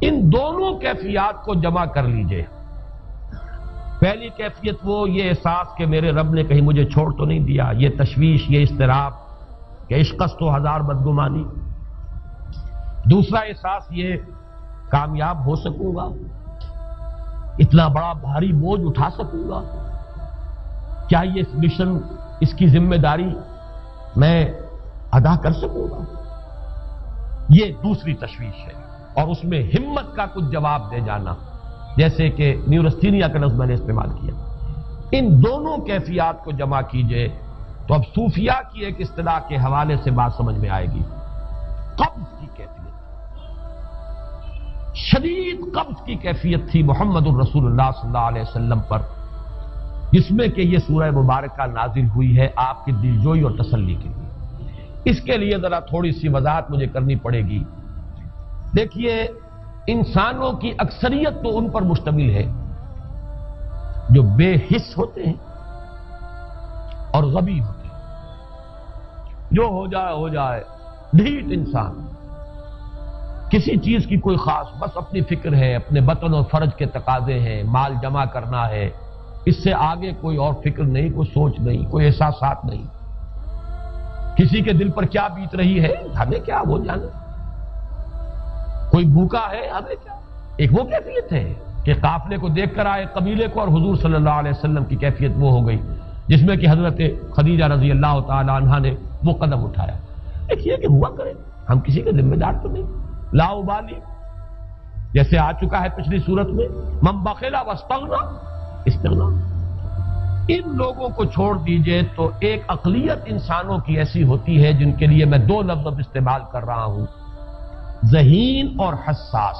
ان دونوں کیفیات کو جمع کر لیجئے۔ پہلی کیفیت وہ یہ احساس کہ میرے رب نے کہیں مجھے چھوڑ تو نہیں دیا، یہ تشویش، یہ اضطراب کہ عشقست تو ہزار بدگمانی۔ دوسرا احساس یہ کامیاب ہو سکوں گا، اتنا بڑا بھاری بوجھ اٹھا سکوں گا، کیا یہ اس مشن، اس کی ذمہ داری میں ادا کر سکوں گا؟ یہ دوسری تشویش ہے، اور اس میں ہمت کا کچھ جواب دے جانا، جیسے کہ نیورستھینیا کا لفظ میں نے استعمال کیا۔ ان دونوں کیفیات کو جمع کیجئے تو اب صوفیاء کی ایک اصطلاح کے حوالے سے بات سمجھ میں آئے گی۔ قبض کی کیفیت، شدید قبض کی کیفیت تھی محمد الرسول اللہ صلی اللہ علیہ وسلم پر، جس میں کہ یہ سورہ مبارکہ نازل ہوئی ہے آپ کی دلجوئی اور تسلی کے لیے۔ اس کے لیے ذرا تھوڑی سی وضاحت مجھے کرنی پڑے گی۔ دیکھیے، انسانوں کی اکثریت تو ان پر مشتمل ہے جو بے حس ہوتے ہیں اور غبی ہوتے ہیں، جو ہو جائے ڈھیٹ انسان، کسی چیز کی کوئی خاص، بس اپنی فکر ہے، اپنے بطن اور فرج کے تقاضے ہیں، مال جمع کرنا ہے، اس سے آگے کوئی اور فکر نہیں، کوئی سوچ نہیں، کوئی احساسات نہیں۔ کسی کے دل پر کیا بیت رہی ہے ہمیں کیا، وہ جانے۔ کوئی بھوکا ہے ہمیں کیا۔ ایک وہ کیفیت ہے کہ قافلے کو دیکھ کر آئے قبیلے کو، اور حضور صلی اللہ علیہ وسلم کی کیفیت وہ ہو گئی جس میں کہ حضرت خدیجہ رضی اللہ تعالی عنہا نے وہ قدم اٹھایا۔ ایک یہ کہ ہوا کرے، ہم کسی کے ذمہ دار تو نہیں، لا ابالی، جیسے آ چکا ہے پچھلی صورت میں، من بخل واستغنی استغنا۔ ان لوگوں کو چھوڑ دیجئے تو ایک اقلیت انسانوں کی ایسی ہوتی ہے جن کے لیے میں دو لفظ اب استعمال کر رہا ہوں، ذہین اور حساس۔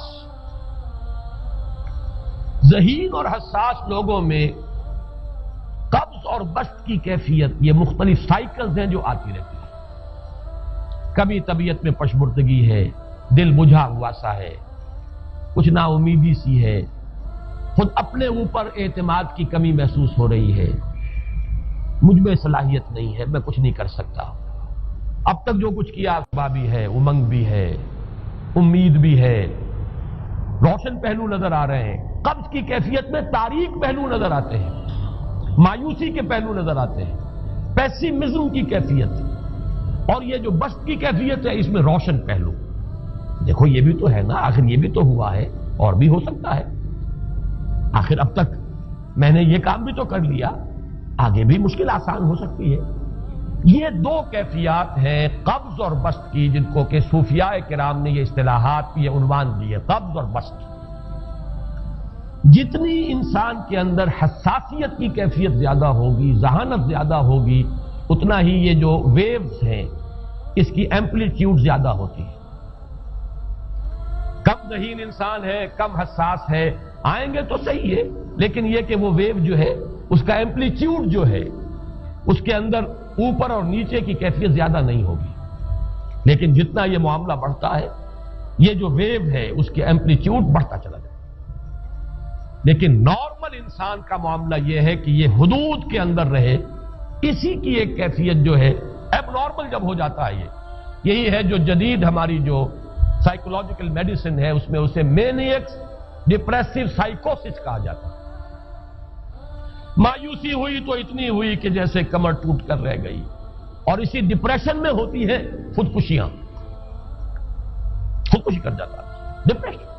ذہین اور حساس لوگوں میں قبض اور بسط کی کیفیت، یہ مختلف سائیکلز ہیں جو آتی رہتی ہیں۔ کبھی طبیعت میں پشمردگی ہے، دل بجھا ہوا سا ہے، کچھ نا امیدی سی ہے، خود اپنے اوپر اعتماد کی کمی محسوس ہو رہی ہے، مجھ میں صلاحیت نہیں ہے، میں کچھ نہیں کر سکتا، اب تک جو کچھ کیا اسباب بھی ہے، امنگ بھی ہے، امید بھی ہے، روشن پہلو نظر آ رہے ہیں۔ قبض کی کیفیت میں تاریک پہلو نظر آتے ہیں، مایوسی کے پہلو نظر آتے ہیں، پیسیمزم کی کیفیت، اور یہ جو بسط کی کیفیت ہے اس میں روشن پہلو۔ دیکھو یہ بھی تو ہے نا، آخر یہ بھی تو ہوا ہے، اور بھی ہو سکتا ہے، آخر اب تک میں نے یہ کام بھی تو کر لیا، آگے بھی مشکل آسان ہو سکتی ہے۔ یہ دو کیفیات ہیں قبض اور بسط کی، جن کو کہ صوفیاء کرام نے یہ اصطلاحات، یہ عنوان دیے، قبض اور بسط۔ جتنی انسان کے اندر حساسیت کی کیفیت زیادہ ہوگی، ذہانت زیادہ ہوگی، اتنا ہی یہ جو ویوز ہیں اس کی ایمپلیٹیوڈ زیادہ ہوتی ہے۔ کم ذہین انسان ہے، کم حساس ہے، آئیں گے تو صحیح ہے، لیکن یہ کہ وہ ویو جو ہے اس کا ایمپلیٹیوڈ جو ہے اس کے اندر اوپر اور نیچے کی کیفیت زیادہ نہیں ہوگی، لیکن جتنا یہ معاملہ بڑھتا ہے یہ جو ویو ہے اس کی ایمپلیٹیوڈ بڑھتا چلا جائے۔ لیکن نارمل انسان کا معاملہ یہ ہے کہ یہ حدود کے اندر رہے، اسی کی ایک کیفیت جو ہے ایب نارمل جب ہو جاتا ہے، یہی ہے جو جدید ہماری جو سائیکولوجیکل میڈیسن ہے اس میں اسے مینیکس ڈپریسو سائیکوسس کہا جاتا ہے۔ مایوسی ہوئی تو اتنی ہوئی کہ جیسے کمر ٹوٹ کر رہ گئی، اور اسی ڈپریشن میں ہوتی ہیں خودکشیاں، خودکشی کر جاتا ہے ڈپریشن۔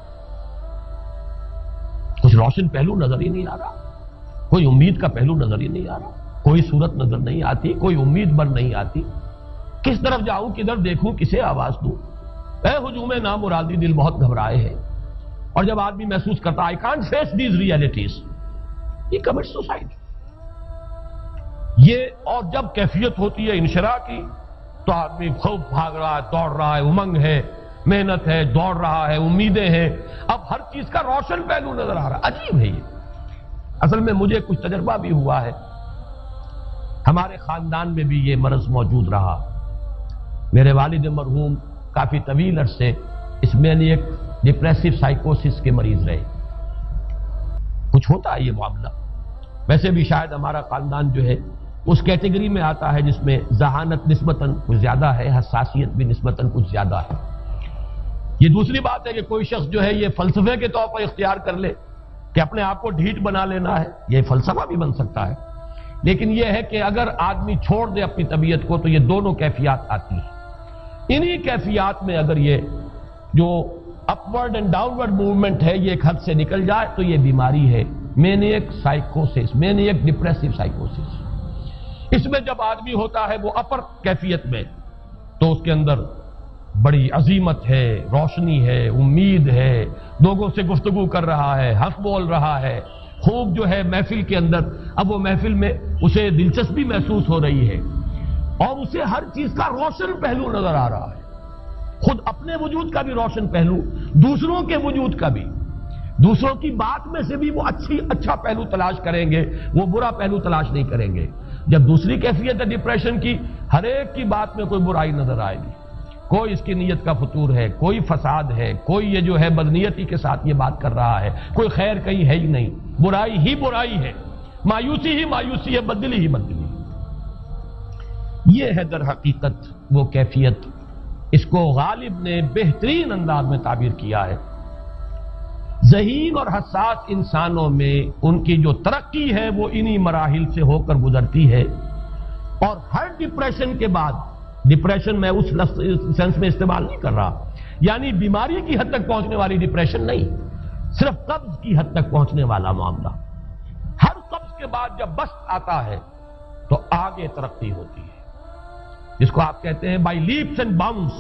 کچھ روشن پہلو نظر ہی نہیں آ رہا، کوئی امید کا پہلو نظر ہی نہیں آ رہا، کوئی صورت نظر نہیں آتی، کوئی امید بر نہیں آتی، کس طرف جاؤں، کدھر دیکھوں، کسے آواز دوں، اے ہجوم نامرادی، دل بہت گھبرائے ہیں۔ اور جب آدمی محسوس کرتا I can't face these realities، یہ commits suicide۔ یہ اور جب کیفیت ہوتی ہے انشراح کی تو آدمی خوب بھاگ رہا ہے، دوڑ رہا ہے، امنگ ہے، محنت ہے، دوڑ رہا ہے، امیدیں ہیں، اب ہر چیز کا روشن پہلو نظر آ رہا ہے۔ عجیب ہے یہ، اصل میں مجھے کچھ تجربہ بھی ہوا ہے، ہمارے خاندان میں بھی یہ مرض موجود رہا۔ میرے والد مرحوم کافی طویل عرصے اس میں ایک ڈپریسو سائیکوسس کے مریض رہے۔ کچھ ہوتا ہے یہ معاملہ، ویسے بھی شاید ہمارا خاندان جو ہے اس کیٹیگری میں آتا ہے جس میں ذہانت نسبتاً کچھ زیادہ ہے، حساسیت بھی نسبتاً کچھ زیادہ ہے۔ یہ دوسری بات ہے کہ کوئی شخص جو ہے یہ فلسفے کے طور پر اختیار کر لے کہ اپنے آپ کو ڈھیٹ بنا لینا ہے، یہ فلسفہ بھی بن سکتا ہے، لیکن یہ ہے کہ اگر آدمی چھوڑ دے اپنی طبیعت کو تو یہ دونوں کیفیات آتی ہیں۔ انہی کیفیات میں اگر یہ جو اپورڈ اینڈ ڈاؤنورڈ موومنٹ ہے یہ ایک حد سے نکل جائے تو یہ بیماری ہے مینیک سائیکوسس، مینیک ڈپریسو سائیکوسس۔ اس میں جب آدمی ہوتا ہے وہ اپر کیفیت میں تو اس کے اندر بڑی عظیمت ہے، روشنی ہے، امید ہے، لوگوں سے گفتگو کر رہا ہے، حق بول رہا ہے، خوب جو ہے محفل کے اندر، اب وہ محفل میں اسے دلچسپی محسوس ہو رہی ہے اور اسے ہر چیز کا روشن پہلو نظر آ رہا ہے، خود اپنے وجود کا بھی روشن پہلو، دوسروں کے وجود کا بھی، دوسروں کی بات میں سے بھی وہ اچھا پہلو تلاش کریں گے، وہ برا پہلو تلاش نہیں کریں گے۔ جب دوسری کیفیت ہے ڈپریشن کی، ہر ایک کی بات میں کوئی برائی نظر آئے گی، کوئی اس کی نیت کا فطور ہے، کوئی فساد ہے، کوئی یہ جو ہے بدنیتی کے ساتھ یہ بات کر رہا ہے، کوئی خیر کہیں ہے ہی نہیں، برائی ہی برائی ہے، مایوسی ہی مایوسی ہے، بدلی ہی بدلی۔ یہ ہے در حقیقت وہ کیفیت، اس کو غالب نے بہترین انداز میں تعبیر کیا ہے۔ ذہین اور حساس انسانوں میں ان کی جو ترقی ہے وہ انہی مراحل سے ہو کر گزرتی ہے، اور ہر ڈپریشن کے بعد، ڈپریشن میں اس سینس میں استعمال نہیں کر رہا یعنی بیماری کی حد تک پہنچنے والی ڈپریشن نہیں، صرف قبض کی حد تک پہنچنے والا معاملہ۔ ہر قبض کے بعد جب بست آتا ہے تو آگے ترقی ہوتی ہے، جس کو آپ کہتے ہیں بائی لیپس اینڈ باؤنس،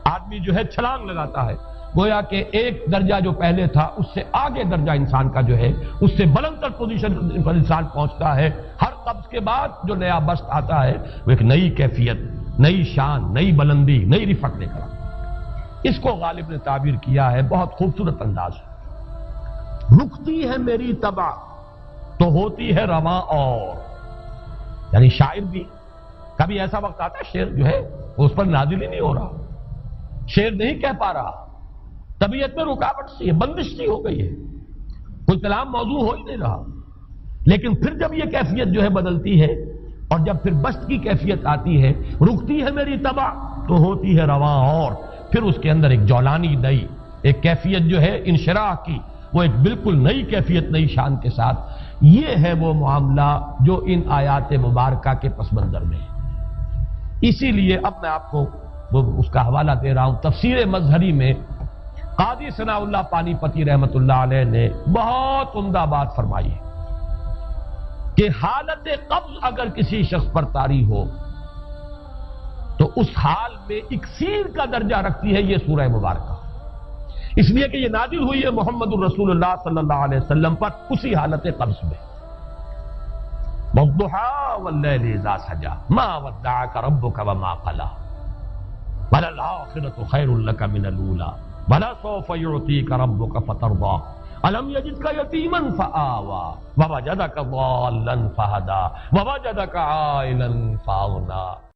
آدمی جو ہے چھلانگ لگاتا ہے، گویا کہ ایک درجہ جو پہلے تھا اس سے آگے درجہ انسان کا جو ہے اس سے بلند تر پوزیشن پر انسان پہنچتا ہے۔ ہر قبض کے بعد جو نیا بست آتا ہے وہ ایک نئی کیفیت، نئی شان، نئی بلندی، نئی رفعت لے کر آتا ہے۔ اس کو غالب نے تعبیر کیا ہے بہت خوبصورت انداز ہے، رکتی ہے میری طبع تو ہوتی ہے رواں اور، یعنی شاعر بھی کبھی ایسا وقت آتا ہے شعر جو ہے اس پر نازل ہی نہیں ہو رہا، شعر نہیں کہہ پا رہا، طبیعت میں رکاوٹ سی ہے، بندش سی ہو گئی ہے، کوئی کلام موضوع ہو ہی نہیں رہا، لیکن پھر جب یہ کیفیت جو ہے بدلتی ہے اور جب پھر بست کی کیفیت آتی ہے، رکتی ہے میری طبع تو ہوتی ہے رواں اور، پھر اس کے اندر ایک جولانی نئی ایک کیفیت جو ہے انشراح کی، وہ ایک بالکل نئی کیفیت، نئی شان کے ساتھ۔ یہ ہے وہ معاملہ جو ان آیات مبارکہ کے پس منظر میں ہے۔ اسی لیے اب میں آپ کو اس کا حوالہ دے رہا ہوں، تفسیر مظہری میں قاضی ثناء اللہ پانی پتی رحمت اللہ علیہ نے بہت عمدہ بات فرمائی ہے کہ حالت قبض اگر کسی شخص پر طاری ہو تو اس حال میں اکسیر کا درجہ رکھتی ہے یہ سورہ مبارکہ، اس لیے کہ یہ نازل ہوئی ہے محمد الرسول اللہ صلی اللہ علیہ وسلم پر اسی حالت قبض میں۔ وَالضُّحَىٰ وَاللَّيْلِ إِذَا سَجَىٰ مَا وَدَّعَكَ رَبُّكَ وَمَا قَلَىٰ وَلَلْآخِرَةُ خَيْرٌ لَكَ مِنَ الْأُولَىٰ وَلَسَوْفَ يُعْطِيكَ رَبُّكَ فَتَرْضَىٰ أَلَمْ يَجِدْكَ يَتِيمًا فَآوَىٰ وَوَجَدَكَ ضَالًّا فَهَدَىٰ وَوَجَدَكَ عَائِلًا فَأَغْنَىٰ۔